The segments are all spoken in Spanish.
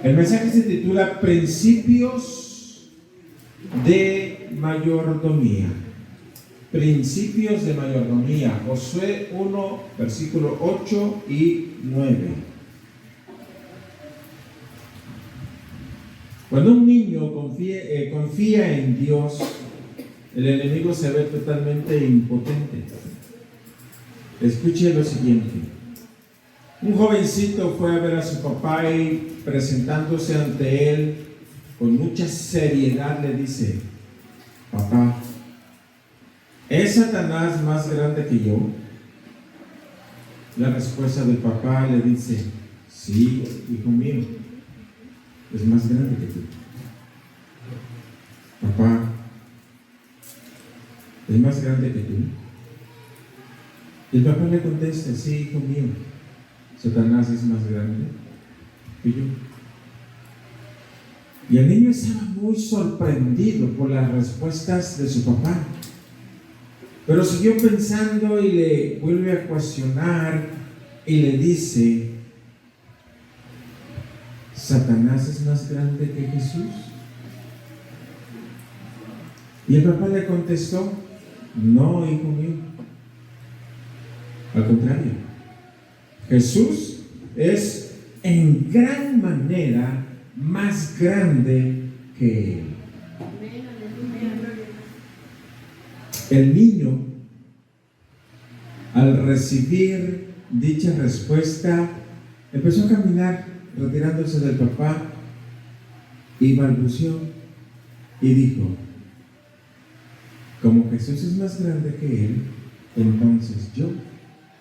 El mensaje se titula Principios de Mayordomía. Principios de mayordomía. Josué 1, versículo 8 y 9. Cuando un niño confía en Dios, el enemigo se ve totalmente impotente. Escuche lo siguiente. Un jovencito fue a ver a su papá y presentándose ante él con mucha seriedad le dice: papá, ¿es Satanás más grande que yo? La respuesta del papá le dice: sí, hijo mío, es más grande que tú. Papá, ¿es más grande que tú? Y el papá le contesta: sí, hijo mío, Satanás es más grande que yo. Y el niño estaba muy sorprendido por las respuestas de su papá. Pero siguió pensando y le vuelve a cuestionar y le dice: ¿Satanás es más grande que Jesús? Y el papá le contestó: no, hijo mío. Al contrario, Jesús es en gran manera más grande que él. El niño, al recibir dicha respuesta, empezó a caminar retirándose del papá y balbuceó y dijo: como Jesús es más grande que él, entonces yo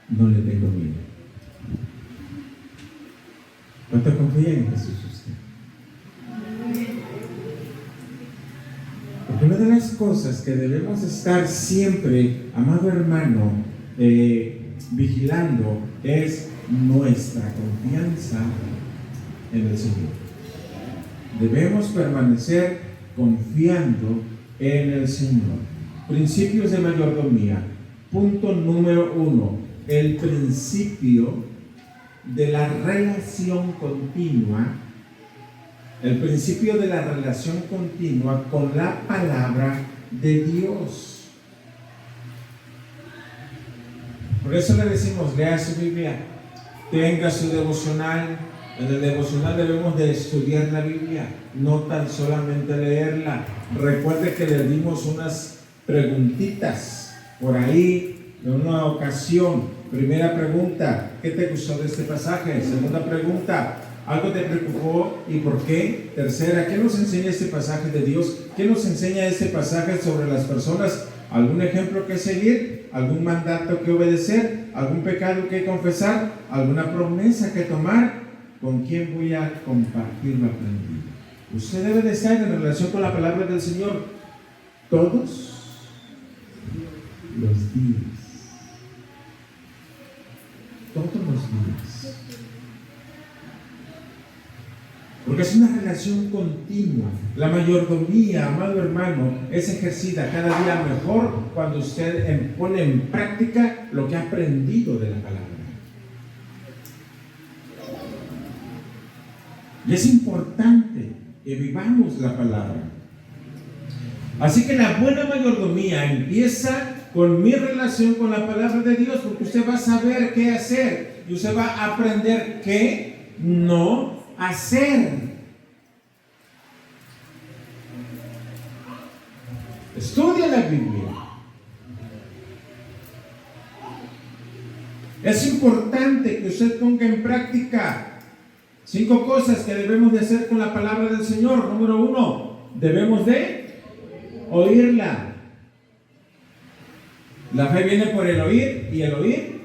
no le tengo miedo. ¿Cuánto confía en Jesús usted? Porque una de las cosas que debemos estar siempre, amado hermano, vigilando es nuestra confianza en el Señor. Debemos permanecer confiando en el Señor. Principios de mayordomía. Punto número 1. El principio de la relación continua. El principio de la relación continua con la palabra de Dios. Por eso le decimos: lea su Biblia, tenga su devocional. En el devocional debemos de estudiar la Biblia, no tan solamente leerla. Recuerde que le dimos unas preguntitas por ahí en una ocasión. Primera pregunta: ¿qué te gustó de este pasaje? Segunda pregunta: ¿algo te preocupó y por qué? Tercera: ¿qué nos enseña este pasaje de Dios? ¿Qué nos enseña este pasaje sobre las personas? ¿Algún ejemplo que seguir? ¿Algún mandato que obedecer? ¿Algún pecado que confesar? ¿Alguna promesa que tomar? ¿Con quién voy a compartir lo aprendido? Usted debe de estar en relación con la palabra del Señor todos los días. Todos los días. Porque es una relación continua. La mayordomía, amado hermano, es ejercida cada día mejor cuando usted pone en práctica lo que ha aprendido de la palabra. Y es importante que vivamos la palabra. Así que la buena mayordomía empieza con mi relación con la palabra de Dios, porque usted va a saber qué hacer y usted va a aprender qué no hacer. Estudia la Biblia. Es importante que usted ponga en práctica 5 cosas que debemos de hacer con la palabra del Señor. Número 1, debemos de oírla. La fe viene por el oír, y el oír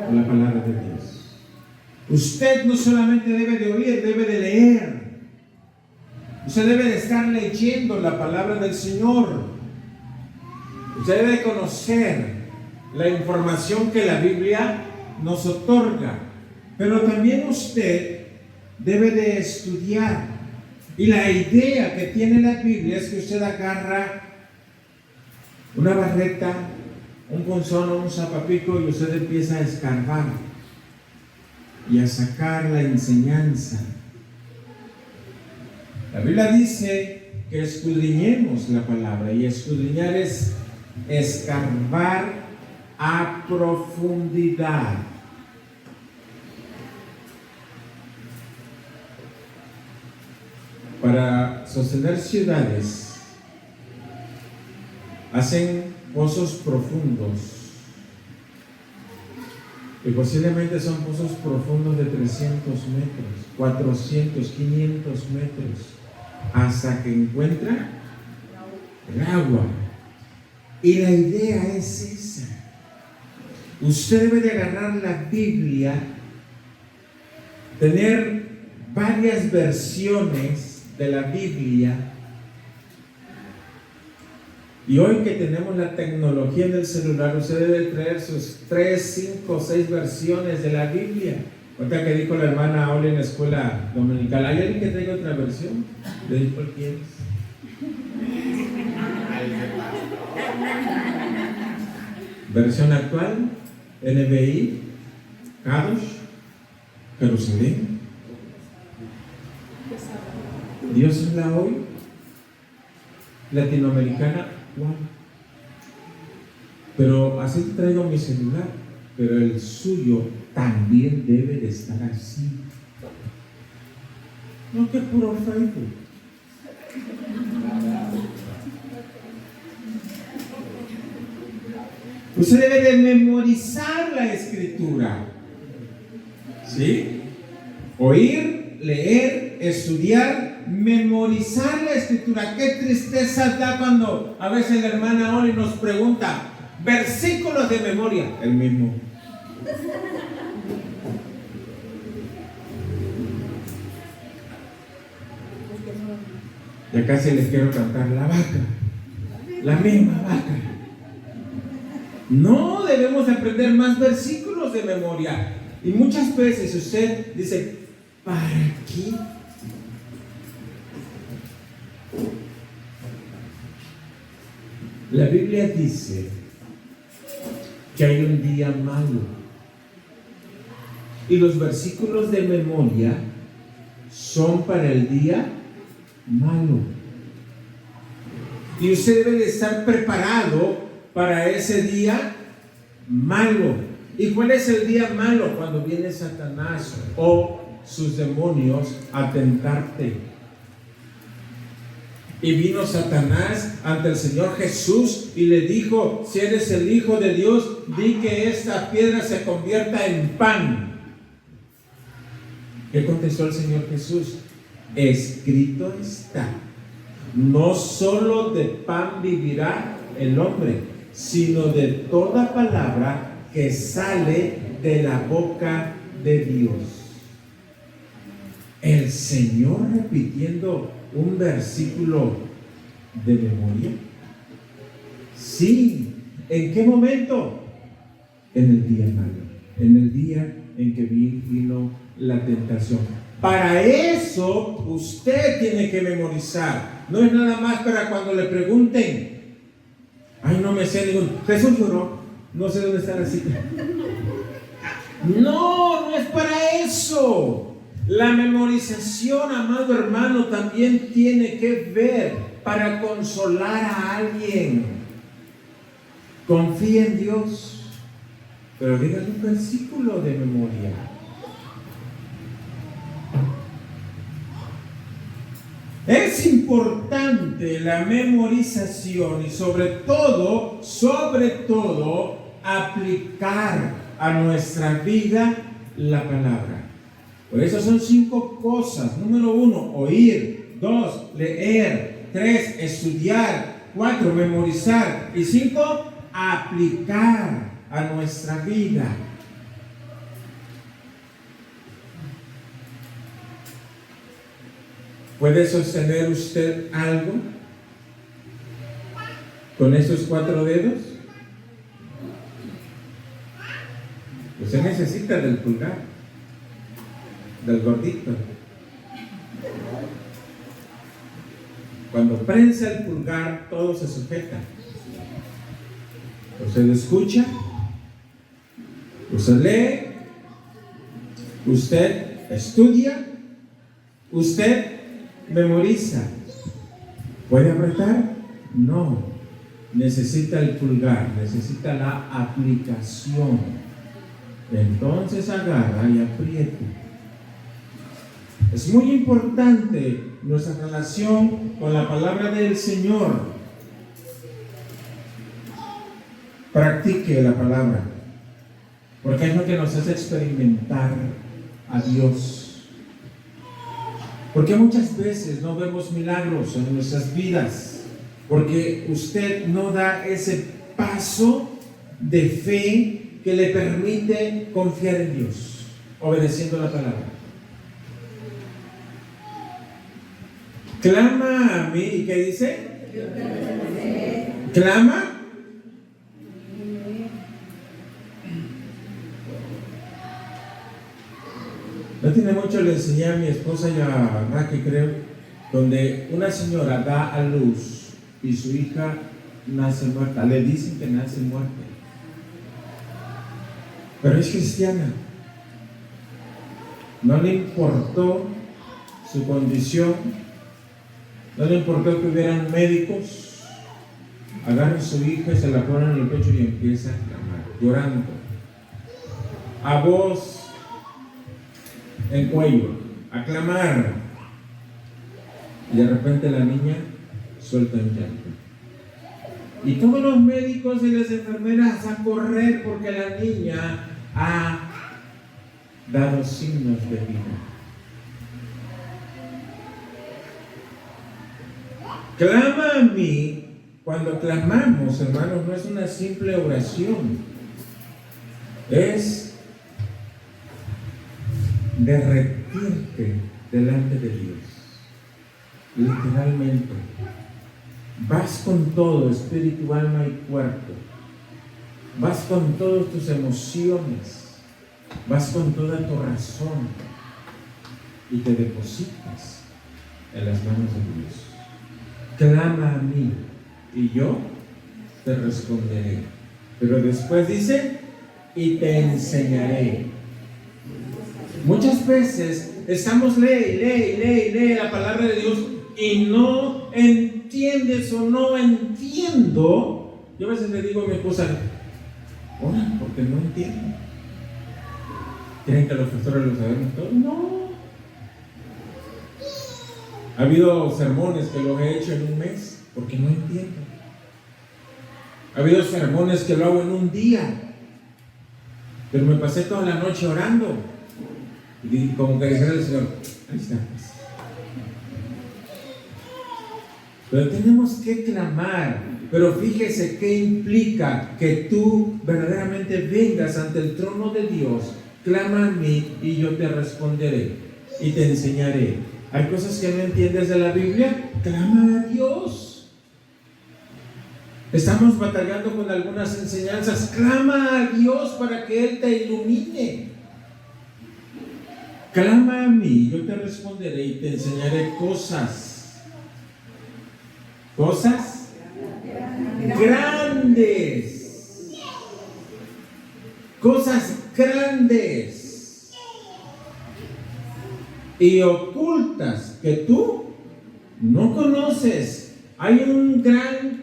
por la palabra de Dios. Usted no solamente debe de oír, debe de leer. Usted debe de estar leyendo la palabra del Señor. Usted debe de conocer la información que la Biblia nos otorga. Pero también usted debe de estudiar. Y la idea que tiene la Biblia es que usted agarra una barreta, un punzón o un zapapico y usted empieza a escarbar y a sacar la enseñanza La Biblia dice que escudriñemos la palabra, y escudriñar es escarbar a profundidad. Para sostener ciudades, hacen pozos profundos, y posiblemente son pozos profundos de 300 metros, 400, 500 metros, hasta que encuentra el agua. Y la idea es esa. Usted debe de agarrar la Biblia, tener varias versiones de la Biblia, y hoy que tenemos la tecnología del celular, usted debe traer sus 3, 5, 6 versiones de la Biblia. Ahorita que dijo la hermana Oli en la escuela dominical, ¿hay alguien que traiga otra versión? ¿Le dijo cuál quieres? Versión actual, NBI, Kadosh, Jerusalén. Dios es la hoy, latinoamericana, ¿cuál? Pero así traigo mi celular, pero el suyo también debe de estar así. No que puro Facebook. Usted debe de memorizar la escritura, ¿sí? Oír, leer, estudiar, memorizar la escritura. Qué tristeza da cuando a veces la hermana Oli nos pregunta versículos de memoria, el mismo. Ya casi les quiero cantar la vaca, la misma vaca. No, debemos aprender más versículos de memoria. Y muchas veces usted dice, ¿para qué? La Biblia dice que hay un día malo. Y los versículos de memoria son para el día malo. Y usted debe de estar preparado para ese día malo. ¿Y cuál es el día malo? Cuando viene Satanás o sus demonios a tentarte. Y vino Satanás ante el Señor Jesús y le dijo, si eres el Hijo de Dios, di que esta piedra se convierta en pan. ¿Qué contestó el Señor Jesús? Escrito está, no solo de pan vivirá el hombre, sino de toda palabra que sale de la boca de Dios. El Señor repitiendo un versículo de memoria. Sí. ¿En qué momento? En el día malo, en el día en que vino la tentación. Para eso usted tiene que memorizar. No es nada más para cuando le pregunten, ay, no me sé ningún, Jesús lloró, no sé dónde está la cita. No, no es para eso. La memorización, amado hermano, también tiene que ver para consolar a alguien. Confía en Dios, pero dígale un versículo de memoria. Es importante la memorización y sobre todo, aplicar a nuestra vida la palabra. Por eso son 5 cosas. Número 1, oír. 2, leer. 3, estudiar. 4, memorizar. Y 5, aplicar a nuestra vida. ¿Puede sostener usted algo con esos 4 dedos? Usted necesita del pulgar, del gordito. Cuando prensa el pulgar, todo se sujeta. Usted escucha, usted lee, usted estudia, usted memoriza. ¿Puede apretar? No. Necesita el pulgar, necesita la aplicación. Entonces agarra y aprieta. Es muy importante nuestra relación con la palabra del Señor. Practique la palabra, porque es lo que nos hace experimentar a Dios. Porque muchas veces no vemos milagros en nuestras vidas, porque usted no da ese paso de fe que le permite confiar en Dios, obedeciendo la palabra. Clama a mí, ¿y qué dice? Clama. No tiene mucho, le enseñé a mi esposa y a Raquel, creo, donde una señora da a luz y su hija nace muerta. Le dicen que nace muerta, pero es cristiana. No le importó su condición, no le importó que hubieran médicos. Agarra a su hija y se la pone en el pecho y empieza a clamar, llorando, a voz en cuello, a clamar. Y de repente la niña suelta un llanto. Y todos los médicos y las enfermeras a correr porque la niña ha dado signos de vida. Clama a mí. Cuando clamamos, hermanos, no es una simple oración, es derretirte delante de Dios. Literalmente, vas con todo, espíritu, alma y cuerpo. Vas con todas tus emociones, vas con toda tu razón y te depositas en las manos de Dios. Clama a mí y yo te responderé. Pero después dice, y te enseñaré. Muchas veces estamos lee la palabra de Dios y no entiendes o no entiendo. Yo a veces le digo a mi esposa, ora, porque no entiendo. ¿Creen que los pastores lo sabemos todo? No. Ha habido sermones que los he hecho en un mes porque no entiendo. Ha habido sermones que lo hago en un día, pero me pasé toda la noche orando. Y como que dijera el Señor, ahí está. Pero tenemos que clamar. Pero fíjese qué implica que tú verdaderamente vengas ante el trono de Dios. Clama a mí y yo te responderé y te enseñaré. Hay cosas que no entiendes de la Biblia, clama a Dios. Estamos batallando con algunas enseñanzas, clama a Dios para que Él te ilumine. Clama a mí, yo te responderé y te enseñaré cosas grandes, cosas grandes y ocultas que tú no conoces. Hay una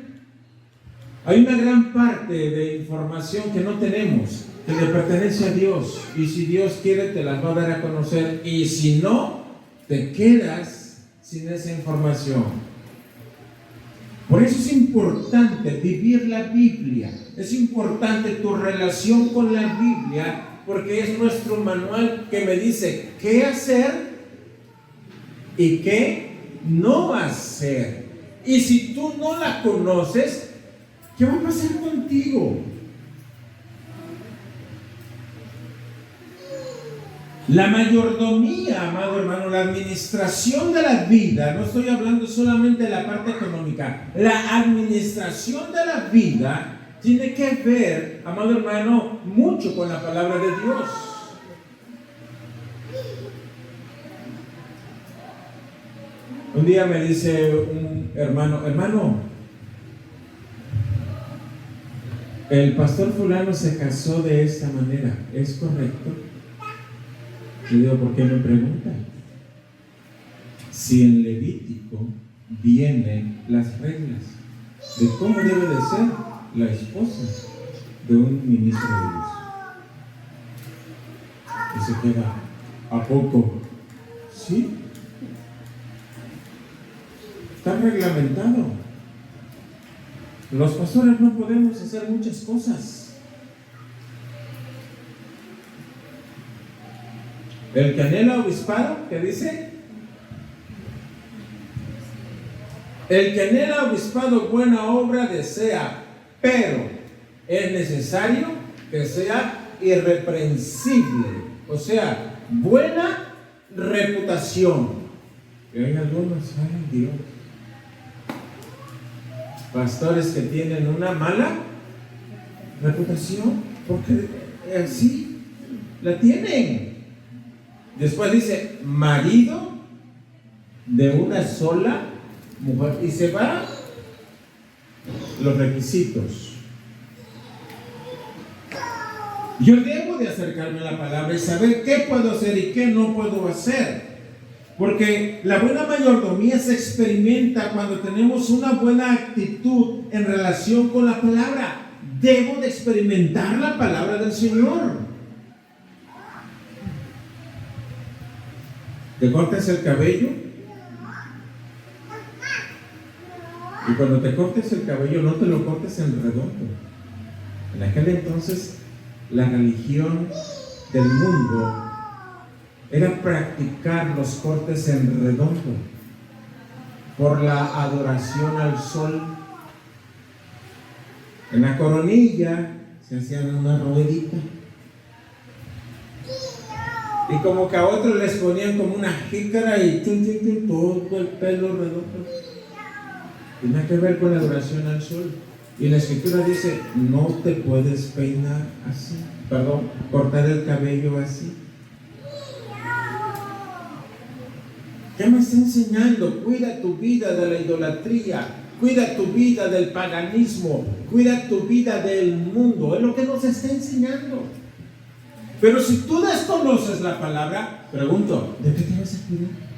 gran parte de información que no tenemos, que le pertenece a Dios, y si Dios quiere te las va a dar a conocer, y si no, te quedas sin esa información. Por eso es importante vivir la Biblia, es importante tu relación con la Biblia, porque es nuestro manual que me dice qué hacer y qué no hacer. Y si tú no la conoces, ¿qué va a pasar contigo? La mayordomía, amado hermano, la administración de la vida, no estoy hablando solamente de la parte económica, la administración de la vida tiene que ver, amado hermano, mucho con la palabra de Dios. Un día me dice un hermano, el pastor fulano se casó de esta manera, ¿es correcto? Le digo, ¿por qué me pregunta? si en Levítico vienen las reglas de cómo debe de ser la esposa de un ministro de Dios? Y se queda, ¿a poco? Sí. Está reglamentado. Los pastores no podemos hacer muchas cosas. El que anhela obispado, ¿qué dice? El que anhela obispado buena obra desea, pero es necesario que sea irreprensible, o sea, buena reputación. Y hay algunos, ay Dios, pastores que tienen una mala reputación, porque así la tienen. Después dice, marido de una sola mujer, y se va los requisitos. Yo debo de acercarme a la palabra y saber qué puedo hacer y qué no puedo hacer. Porque la buena mayordomía se experimenta cuando tenemos una buena actitud en relación con la palabra. Debo de experimentar la palabra del Señor. ¿Te cortas el cabello? Y cuando te cortes el cabello, no te lo cortes en redondo. En aquel entonces, la religión del mundo era practicar los cortes en redondo por la adoración al sol. En la coronilla se hacían una ruedita y como que a otros les ponían como una jícara y todo el pelo redondo. Tiene que ver con la adoración al sol. Y la escritura dice, no te puedes peinar así, cortar el cabello así. ¿Qué me está enseñando? Cuida tu vida de la idolatría, cuida tu vida del paganismo, cuida tu vida del mundo. Es lo que nos está enseñando. Pero si tú desconoces la palabra, pregunto, ¿de qué te vas a cuidar?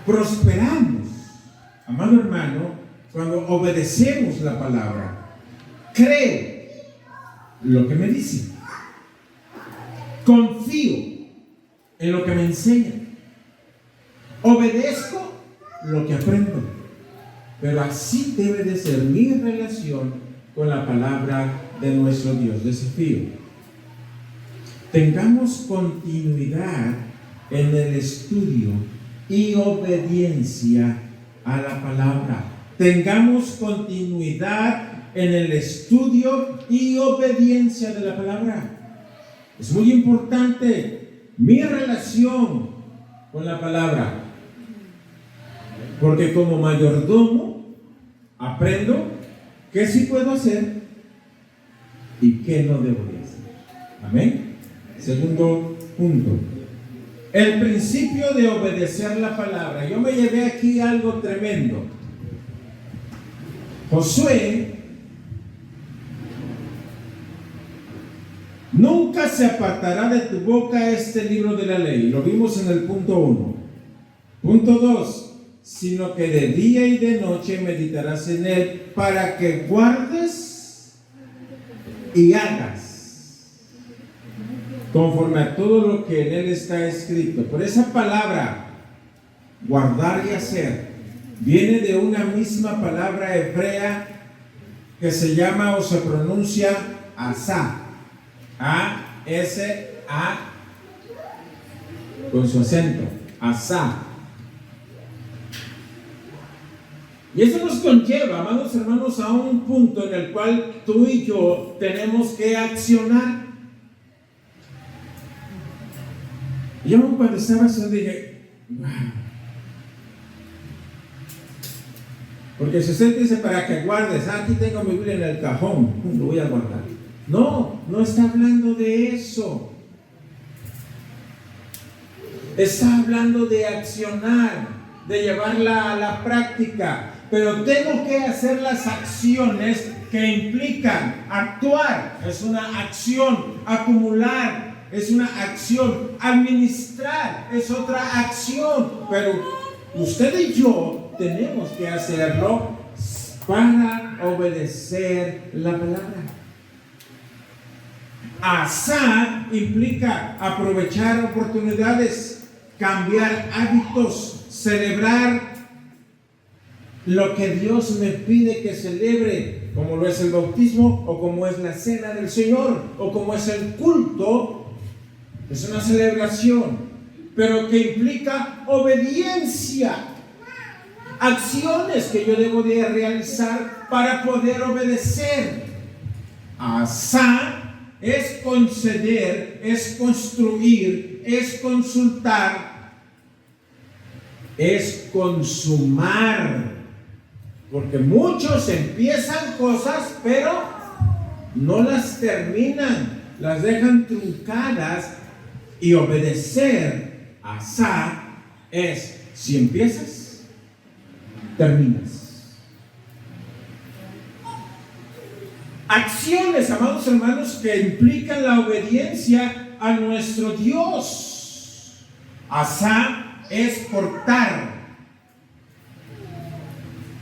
Prosperamos, amado hermano, cuando obedecemos la palabra. Creo lo que me dice. Confío en lo que me enseñan. Obedezco lo que aprendo. Pero así debe de ser mi relación con la palabra de nuestro Dios. Desafío. Tengamos continuidad en el estudio y obediencia a la palabra. Tengamos continuidad en el estudio y obediencia de la palabra. Es muy importante mi relación con la palabra, porque como mayordomo aprendo qué sí puedo hacer y qué no debo de hacer. Amén. Segundo punto, el principio de obedecer la palabra. Yo me llevé aquí algo tremendo. Josué nunca se apartará de tu boca este libro de la ley. Lo vimos en el punto 1. Punto 2. Sino que de día y de noche meditarás en él para que guardes y hagas conforme a todo lo que en él está escrito. Por esa palabra, guardar y hacer, viene de una misma palabra hebrea que se llama o se pronuncia asá. A-S-A con su acento, asá. Y eso nos conlleva, amados hermanos, a un punto en el cual tú y yo tenemos que accionar. Yo cuando estaba así dije, wow. Porque si usted dice para que guardes, aquí tengo mi Biblia en el cajón, lo voy a guardar. No, no está hablando de eso. Está hablando de accionar, de llevarla a la práctica. Pero tengo que hacer las acciones que implican actuar. Es una acción, acumular, es una acción. Administrar es otra acción. Pero usted y yo tenemos que hacerlo para obedecer la palabra. Asá implica aprovechar oportunidades, cambiar hábitos, celebrar lo que Dios me pide que celebre, como lo es el bautismo, o como es la cena del Señor, o como es el culto. Es una celebración, pero que implica obediencia, acciones que yo debo de realizar para poder obedecer. Asá es conceder, es construir, es consultar, es consumar. Porque muchos empiezan cosas, pero no las terminan, las dejan truncadas. Y obedecer, asá, es, si empiezas, terminas. Acciones, amados hermanos, que implican la obediencia a nuestro Dios. Asá es cortar.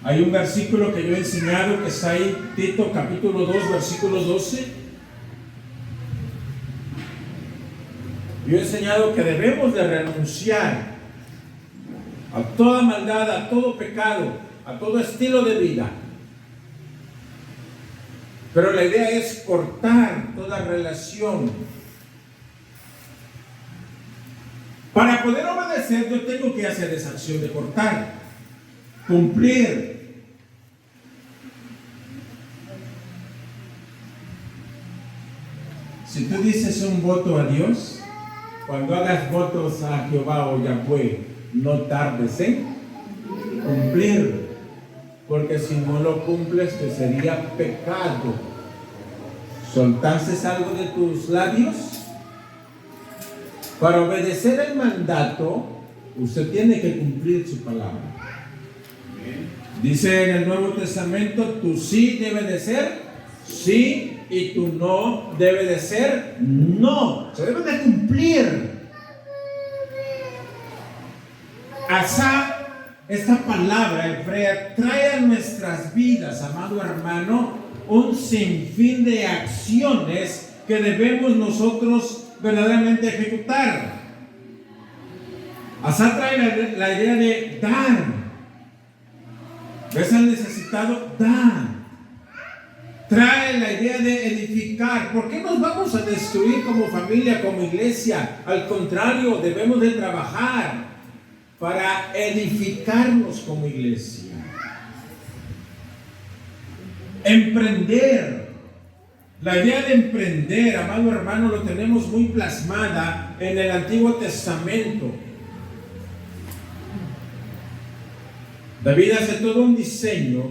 Hay un versículo que yo he enseñado que está ahí, Tito capítulo 2, versículo 12. Yo he enseñado que debemos de renunciar a toda maldad, a todo pecado, a todo estilo de vida. Pero la idea es cortar toda relación. Para poder obedecer, yo tengo que hacer esa acción de cortar, cumplir. Si tú dices un voto a Dios, cuando hagas votos a Jehová o Yahweh, no tardes en cumplir, porque si no lo cumples te sería pecado. ¿Soltaste algo de tus labios? Para obedecer el mandato, usted tiene que cumplir su palabra. Dice en el Nuevo Testamento, tu sí debe de ser sí y tu no debe de ser no. Se debe de cumplir. Asá, esta palabra hebrea trae a nuestras vidas, amado hermano, un sinfín de acciones que debemos nosotros verdaderamente ejecutar. Asá trae la idea de dar. ¿Ves al necesitado? Da. Trae la idea de edificar. ¿Por qué nos vamos a destruir como familia, como iglesia? Al contrario, debemos de trabajar para edificarnos como iglesia. Emprender. La idea de emprender, amado hermano, lo tenemos muy plasmada en el Antiguo Testamento. David hace todo un diseño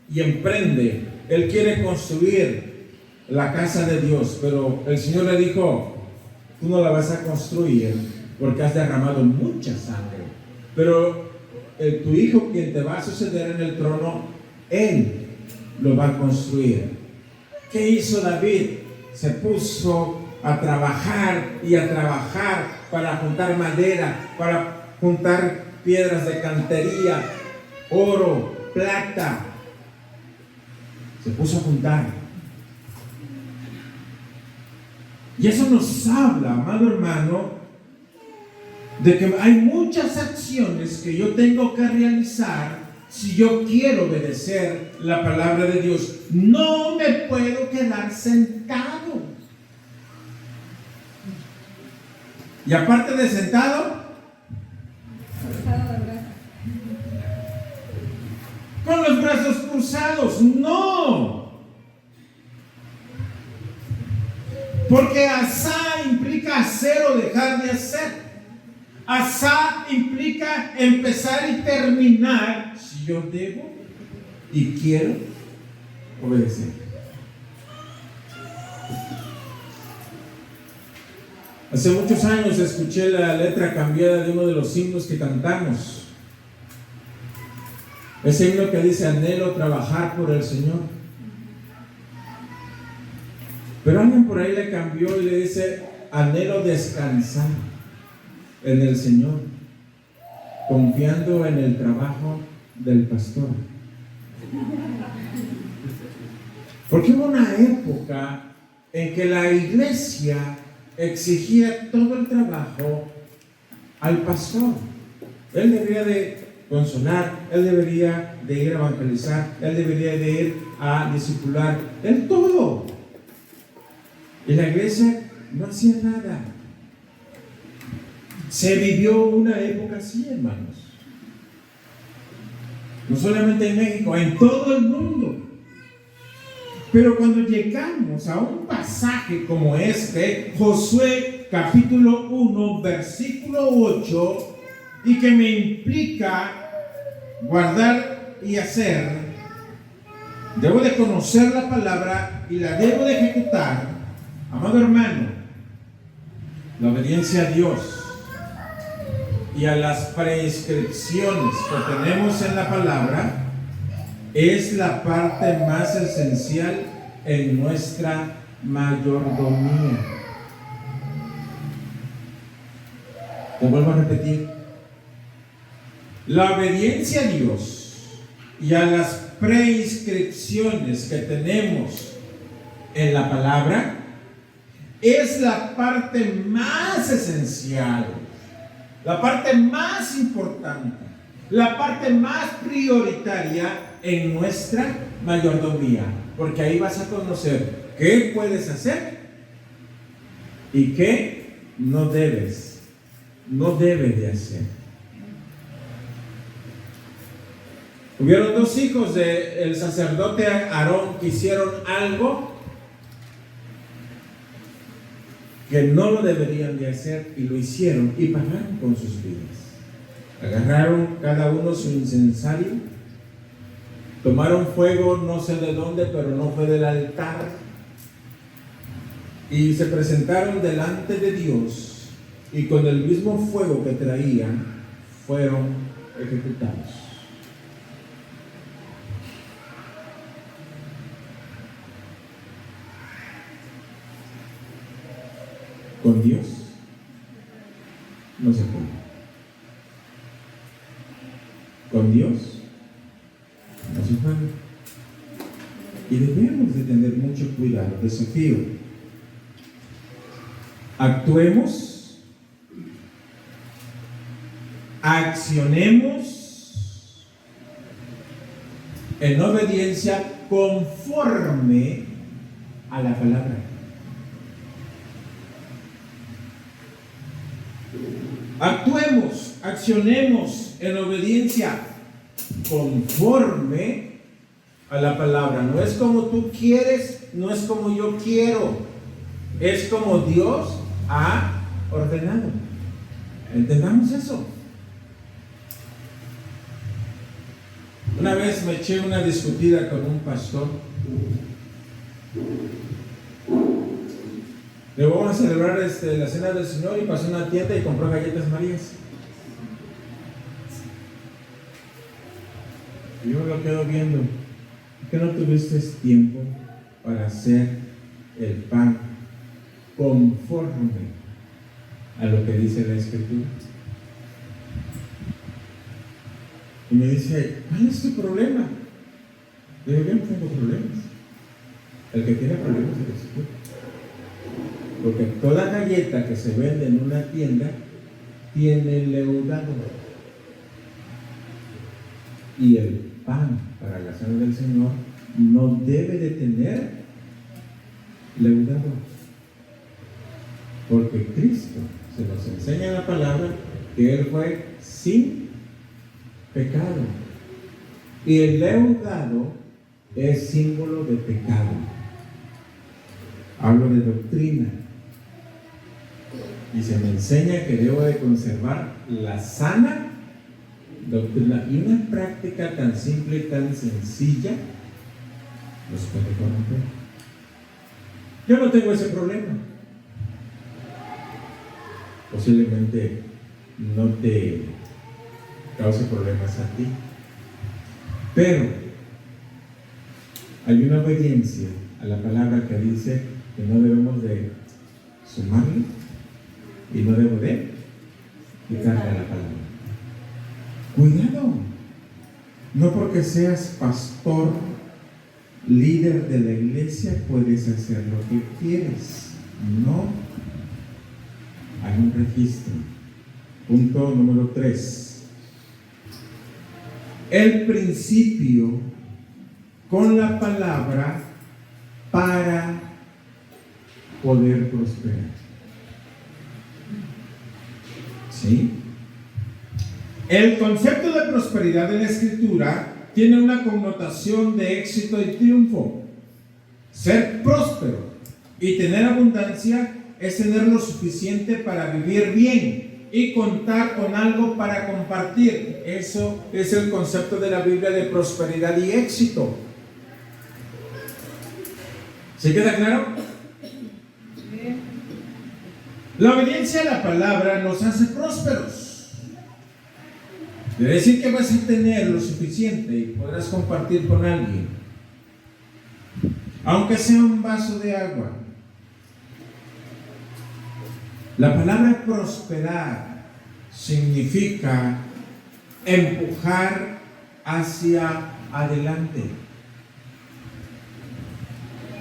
y emprende. Él quiere construir la casa de Dios, pero el Señor le dijo, tú no la vas a construir porque has derramado mucha sangre, pero tu hijo, quien te va a suceder en el trono, él lo va a construir. ¿Qué hizo David? Se puso a trabajar y a trabajar para juntar madera, para juntar piedras de cantería, oro, plata. Se puso a juntar. Y eso nos habla, amado hermano, de que hay muchas acciones que yo tengo que realizar si yo quiero obedecer la palabra de Dios. No me puedo quedar sentado. Y aparte de sentado, con los brazos cruzados. No. Porque asá implica hacer o dejar de hacer. Asá implica empezar y terminar si yo debo y quiero obedecer. Hace muchos años escuché la letra cambiada de uno de los himnos que cantamos. Ese himno que dice, anhelo trabajar por el Señor. Pero alguien por ahí le cambió y le dice, anhelo descansar en el Señor, confiando en el trabajo del pastor. Porque hubo una época en que la iglesia exigía todo el trabajo al pastor. Él debería de consolar, él debería de ir a evangelizar, él debería de ir a discipular, él todo. Y la iglesia no hacía nada. Se vivió una época así, hermanos. No solamente en México, en todo el mundo. Pero cuando llegamos a un pasaje como este, Josué capítulo 1, versículo 8, y que me implica guardar y hacer, debo de conocer la palabra y la debo de ejecutar. Amado hermano, la obediencia a Dios y a las prescripciones que tenemos en la palabra es la parte más esencial en nuestra mayordomía. Te vuelvo a repetir. La obediencia a Dios y a las prescripciones que tenemos en la palabra es la parte más esencial, la parte más importante, la parte más prioritaria en nuestra mayordomía, porque ahí vas a conocer qué puedes hacer y qué no debes de hacer. Hubieron dos hijos del sacerdote Aarón que hicieron algo que no lo deberían de hacer y lo hicieron y pagaron con sus vidas. Agarraron cada uno su incensario, tomaron fuego no sé de dónde, pero no fue del altar, y se presentaron delante de Dios, y con el mismo fuego que traían fueron ejecutados. Con Dios no se puede. Con Dios no se puede. Y debemos de tener mucho cuidado. Desafío. Actuemos, accionemos en obediencia conforme a la palabra. Actuemos, accionemos en obediencia conforme a la palabra. No es como tú quieres, no es como yo quiero, es como Dios ha ordenado. ¿Entendamos eso? Una vez me eché una discutida con un pastor. Le vamos a celebrar la cena del Señor y pasó a una tienda y compró galletas Marías. Y yo me lo quedo viendo. ¿Por qué no tuviste tiempo para hacer el pan conforme a lo que dice la Escritura? Y me dice, ¿cuál es tu problema? Le digo, yo no tengo problemas. El que tiene problemas es el Señor. Porque toda galleta que se vende en una tienda tiene leudado. Y el pan para la cena del Señor no debe de tener leudado. Porque Cristo se nos enseña en la palabra que Él fue sin pecado. Y el leudado es símbolo de pecado. Hablo de doctrina. Y se me enseña que debo de conservar la sana doctrina. Y una práctica tan simple y tan sencilla nos puede corromper. Yo no tengo ese problema. Posiblemente no te cause problemas a ti. Pero hay una obediencia a la palabra que dice que no debemos de sumarle y no debo de quitarle a la palabra. Cuidado, no porque seas pastor, líder de la iglesia, puedes hacer lo que quieres. No, hay un registro. Punto número 3. El principio con la palabra para poder prosperar. ¿Sí? El concepto de prosperidad en la Escritura tiene una connotación de éxito y triunfo. Ser próspero y tener abundancia es tener lo suficiente para vivir bien y contar con algo para compartir. Eso es el concepto de la Biblia de prosperidad y éxito. ¿Se queda claro? La obediencia a la palabra nos hace prósperos. Quiere decir que vas a tener lo suficiente y podrás compartir con alguien, aunque sea un vaso de agua. La palabra prosperar significa empujar hacia adelante.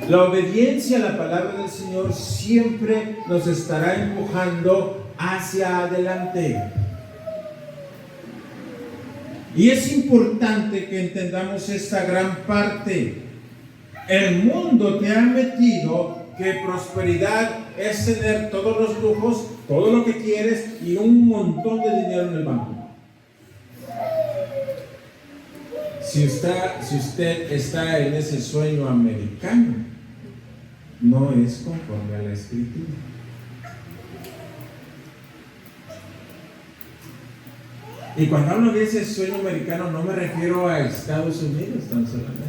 La obediencia a la palabra del Señor siempre nos estará empujando hacia adelante. Y es importante que entendamos esta gran parte. El mundo te ha metido que prosperidad es tener todos los lujos, todo lo que quieres y un montón de dinero en el banco. Si usted está en ese sueño americano, no es conforme a la Escritura. Y cuando hablo de ese sueño americano, no me refiero a Estados Unidos tan solamente.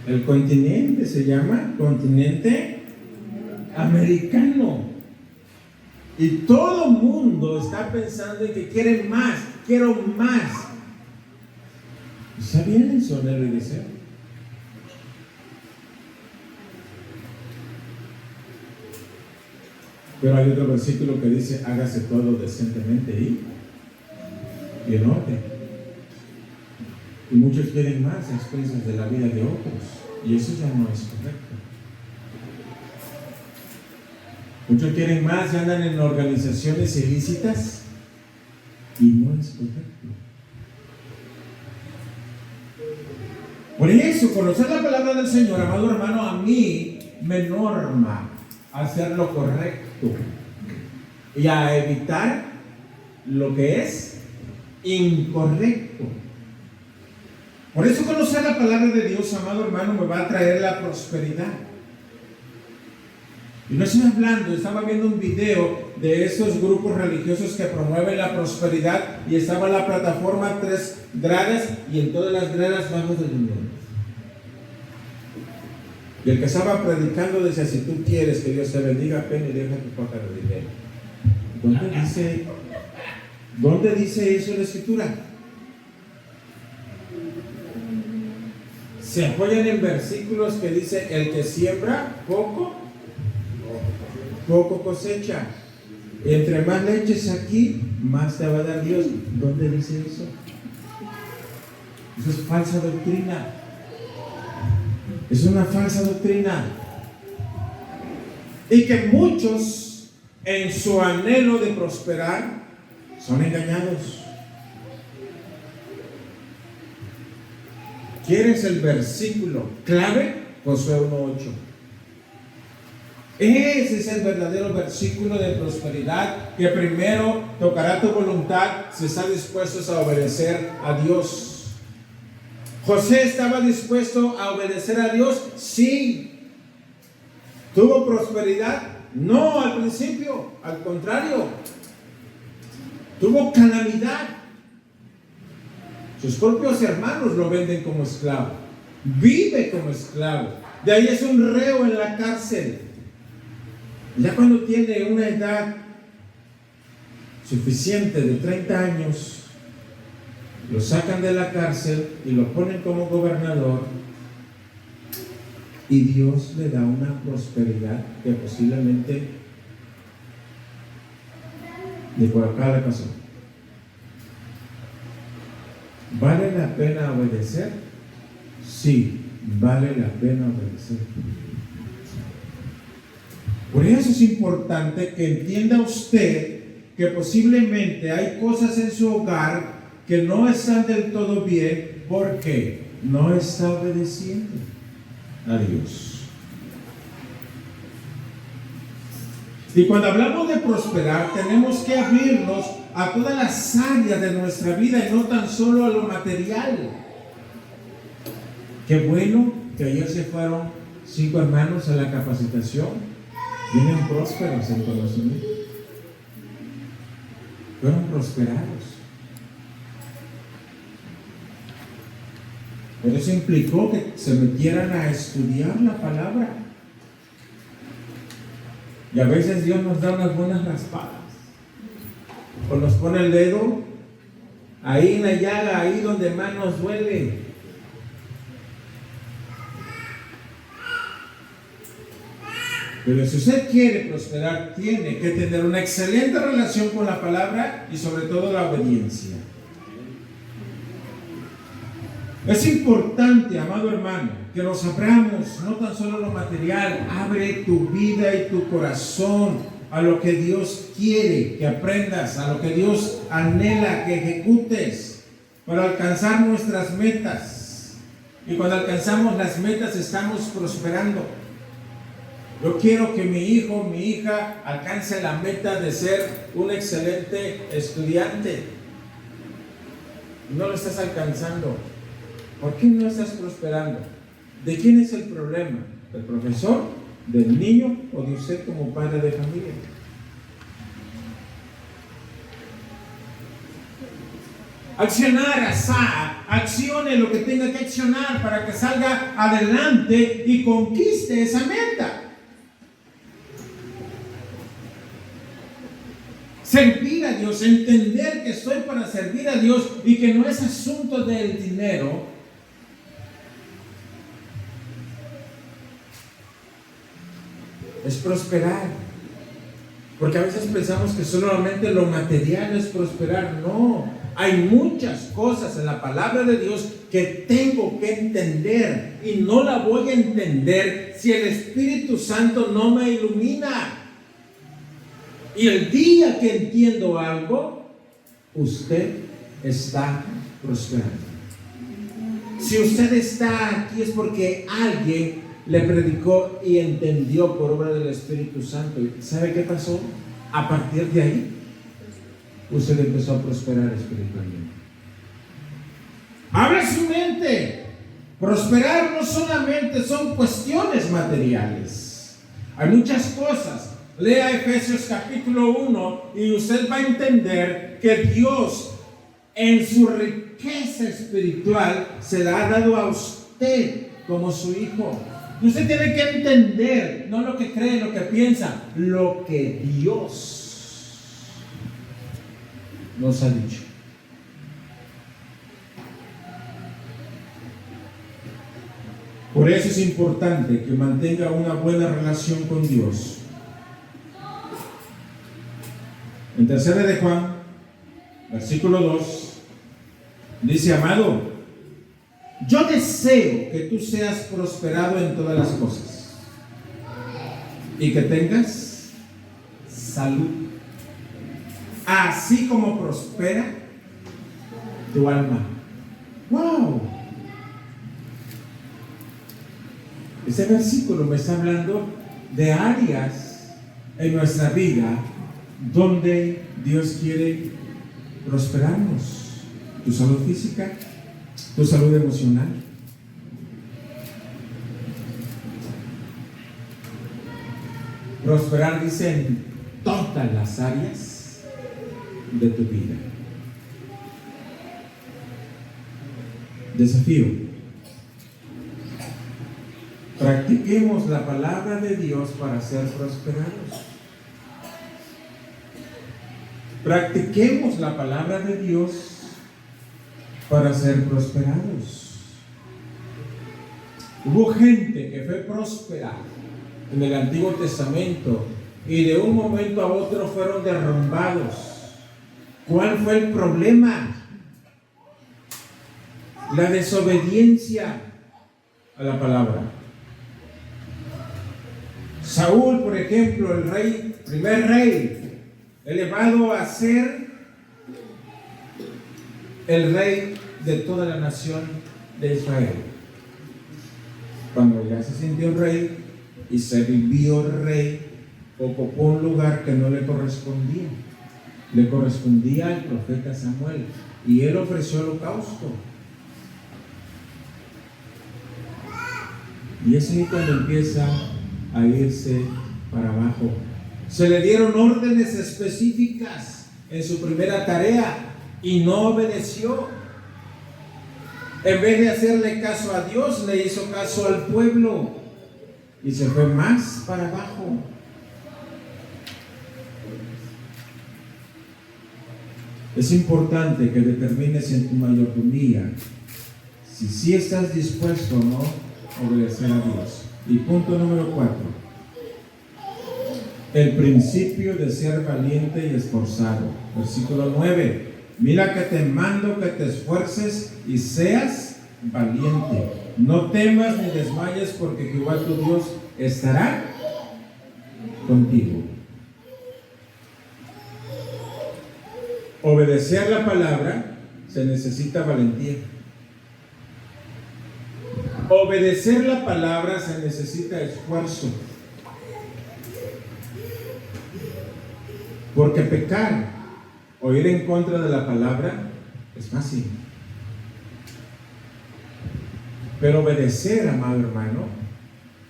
El continente se llama continente americano. Y todo el mundo está pensando en que quiere más, quiero más. ¿Está bien en su anhelo y deseo? Pero hay otro versículo que dice: hágase todo decentemente y en orden. Y muchos quieren más a expensas de la vida de otros, y eso ya no es correcto. Muchos quieren más y andan en organizaciones ilícitas, y no es correcto. Por eso, conocer la palabra del Señor, amado hermano, a mí me norma a hacer lo correcto y a evitar lo que es incorrecto. Por eso conocer la palabra de Dios, amado hermano, me va a traer la prosperidad. Y no estoy hablando, estaba viendo un video de esos grupos religiosos que promueven la prosperidad, y estaba en la plataforma 3 gradas, y en todas las gradas vamos del dinero. Y el que estaba predicando decía: si tú quieres que Dios te bendiga, ven y deja tu pájaro de dinero. ¿Dónde dice eso en la Escritura? Se apoyan en versículos que dice: el que siembra poco cosecha. Entre más le eches aquí, más te va a dar Dios. ¿Dónde dice eso? Eso es falsa doctrina. Es una falsa doctrina. Y que muchos, en su anhelo de prosperar, son engañados. ¿Quieres el versículo clave? Josué 1:8. Ese es el verdadero versículo de prosperidad, que primero tocará tu voluntad si estás dispuestos a obedecer a Dios. ¿José estaba dispuesto a obedecer a Dios? Sí. ¿Tuvo prosperidad? No, al principio, al contrario. Tuvo calamidad. Sus propios hermanos lo venden como esclavo. Vive como esclavo. De ahí es un reo en la cárcel. Ya cuando tiene una edad suficiente de 30 años, lo sacan de la cárcel y lo ponen como gobernador, y Dios le da una prosperidad que posiblemente de por cada caso. ¿Vale la pena obedecer? Sí, vale la pena obedecer. Por eso es importante que entienda usted que posiblemente hay cosas en su hogar que no están del todo bien porque no está obedeciendo a Dios. Y cuando hablamos de prosperar, tenemos que abrirnos a todas las áreas de nuestra vida y no tan solo a lo material. Qué bueno que ayer se fueron 5 hermanos a la capacitación. Vienen prósperos en conocimiento. Fueron prosperados. Pero eso implicó que se metieran a estudiar la palabra. Y a veces Dios nos da unas buenas raspadas. O nos pone el dedo ahí en la llaga, ahí donde más nos duele. Pero si usted quiere prosperar, tiene que tener una excelente relación con la palabra y sobre todo la obediencia. Es importante, amado hermano, que nos abramos, no tan solo lo material, abre tu vida y tu corazón a lo que Dios quiere que aprendas, a lo que Dios anhela que ejecutes para alcanzar nuestras metas. Y cuando alcanzamos las metas estamos prosperando. Yo quiero que mi hijo, mi hija alcance la meta de ser un excelente estudiante. No lo estás alcanzando. ¿Por qué no estás prosperando? ¿De quién es el problema? ¿Del profesor, del niño o de usted como padre de familia? Accionar, accione lo que tenga que accionar para que salga adelante y conquiste esa meta. Servir a Dios, entender que estoy para servir a Dios y que no es asunto del dinero. Es prosperar. Porque a veces pensamos que solamente lo material es prosperar. No, hay muchas cosas en la palabra de Dios que tengo que entender y no la voy a entender si el Espíritu Santo no me ilumina. Y el día que entiendo algo, usted está prosperando. Si usted está aquí es porque alguien le predicó y entendió por obra del Espíritu Santo. ¿Y sabe qué pasó? A partir de ahí, usted empezó a prosperar espiritualmente. Abre su mente. Prosperar no solamente son cuestiones materiales. Hay muchas cosas. Lea Efesios capítulo 1 y usted va a entender que Dios en su riqueza espiritual se la ha dado a usted como su hijo. Y usted tiene que entender, no lo que cree, lo que piensa, lo que Dios nos ha dicho. Por eso es importante que mantenga una buena relación con Dios. En 3 de Juan, versículo 2, dice: amado, yo deseo que tú seas prosperado en todas las cosas y que tengas salud, así como prospera tu alma. ¡Wow! Este versículo me está hablando de áreas en nuestra vida donde Dios quiere prosperarnos. Tu salud física, tu salud emocional. Prosperar, dice, en todas las áreas de tu vida. Desafío: practiquemos la palabra de Dios para ser prosperados. Practiquemos la palabra de Dios para ser prosperados. Hubo gente que fue próspera en el Antiguo Testamento y de un momento a otro fueron derrumbados. ¿Cuál fue el problema? La desobediencia a la palabra. Saúl, por ejemplo, el rey, primer rey, elevado a ser el rey de toda la nación de Israel. Cuando ya se sintió rey y se vivió rey, ocupó un lugar que no le correspondía. Le correspondía al profeta Samuel y él ofreció holocausto. Y es ahí cuando empieza a irse para abajo. Se le dieron órdenes específicas en su primera tarea y no obedeció. En vez de hacerle caso a Dios, le hizo caso al pueblo y se fue más para abajo. Es importante que determines en tu mayordomía si sí estás dispuesto o no a obedecer a Dios. Y punto número 4. El principio de ser valiente y esforzado. Versículo 9. Mira que te mando que te esfuerces y seas valiente. No temas ni desmayes, porque Jehová tu Dios estará contigo. Obedecer la palabra se necesita valentía. Obedecer la palabra se necesita esfuerzo. Porque pecar o ir en contra de la palabra es fácil. Pero obedecer, amado hermano,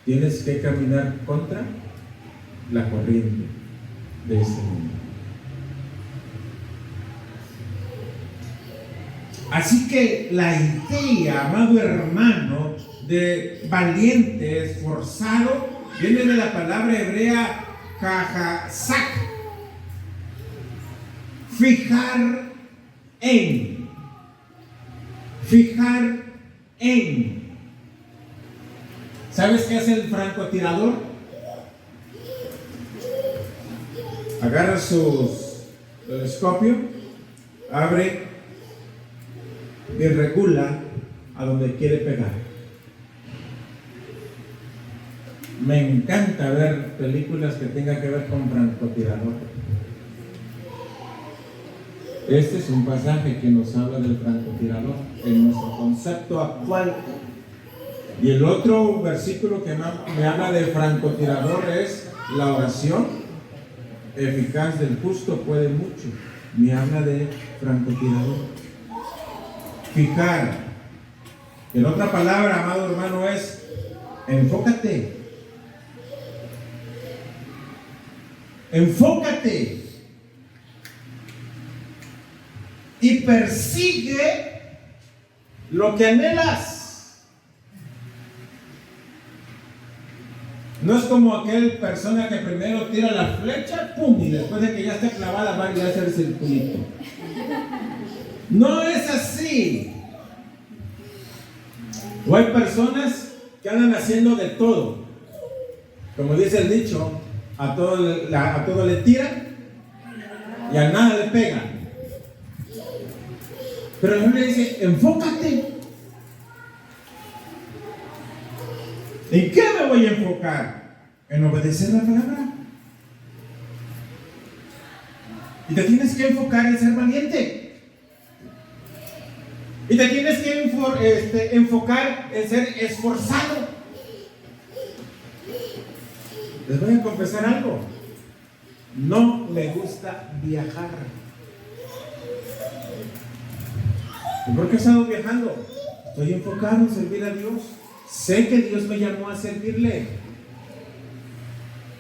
tienes que caminar contra la corriente de este mundo. Así que la idea, amado hermano, de valiente, esforzado, viene de la palabra hebrea jajasak. Fijar en. Fijar en. ¿Sabes qué hace el francotirador? Agarra su telescopio, abre y regula a donde quiere pegar. Me encanta ver películas que tengan que ver con francotirador. Este es un pasaje que nos habla del francotirador en nuestro concepto actual. Y el otro versículo que me habla de francotirador es la oración eficaz del justo puede mucho. Me habla de francotirador. Fijar. En otra palabra, amado hermano, es enfócate. Enfócate. Y persigue lo que anhelas. No es como aquel persona que primero tira la flecha, pum, y después de que ya esté clavada va a hacer el circulito. No es así. O hay personas que andan haciendo de todo. Como dice el dicho, a todo le tiran y a nada le pegan. Pero la Biblia dice, enfócate. ¿En qué me voy a enfocar? En obedecer la palabra. Y te tienes que enfocar en ser valiente. Y te tienes que enfocar en ser esforzado. Les voy a confesar algo. No me gusta viajar. ¿Y por qué he estado viajando? Estoy enfocado en servir a Dios. Sé que Dios me llamó a servirle.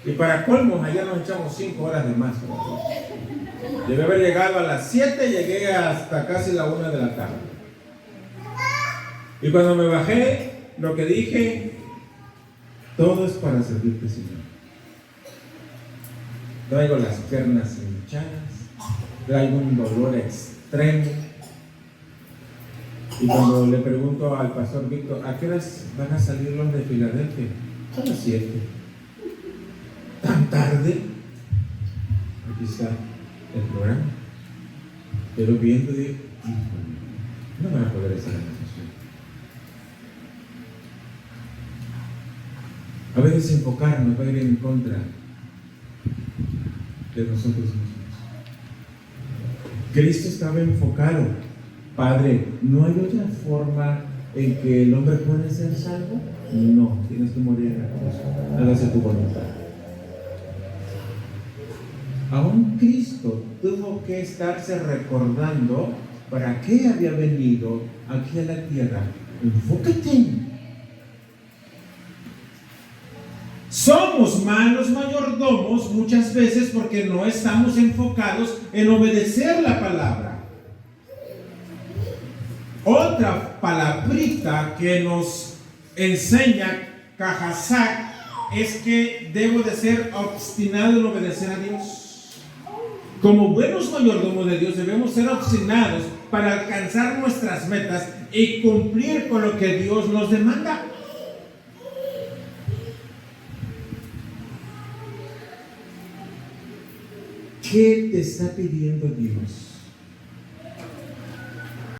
Y para colmo, ayer nos echamos 5 horas de más. Debe haber llegado a las 7, llegué hasta casi la 1 de la tarde. Y cuando me bajé, lo que dije, todo es para servirte, Señor. Traigo las piernas hinchadas, traigo un dolor extremo. Y cuando le pregunto al pastor Víctor, ¿a qué horas van a salir los de Filadelfia? A las 7. ¿Tan tarde? Aquí está el programa. Pero viendo de, no van a poder estar en esa situación. A veces enfocarnos va a ir en contra de nosotros mismos. Cristo estaba enfocado. Padre, ¿no hay otra forma en que el hombre puede ser salvo? No, tienes que morir en la cruz. Hágase tu voluntad. Aún Cristo tuvo que estarse recordando para qué había venido aquí a la tierra. Enfócate. Somos malos mayordomos muchas veces porque no estamos enfocados en obedecer la palabra. Otra palabrita que nos enseña Cajassac es que debo de ser obstinado en obedecer a Dios. Como buenos mayordomos de Dios debemos ser obstinados para alcanzar nuestras metas y cumplir con lo que Dios nos demanda. ¿Qué te está pidiendo Dios?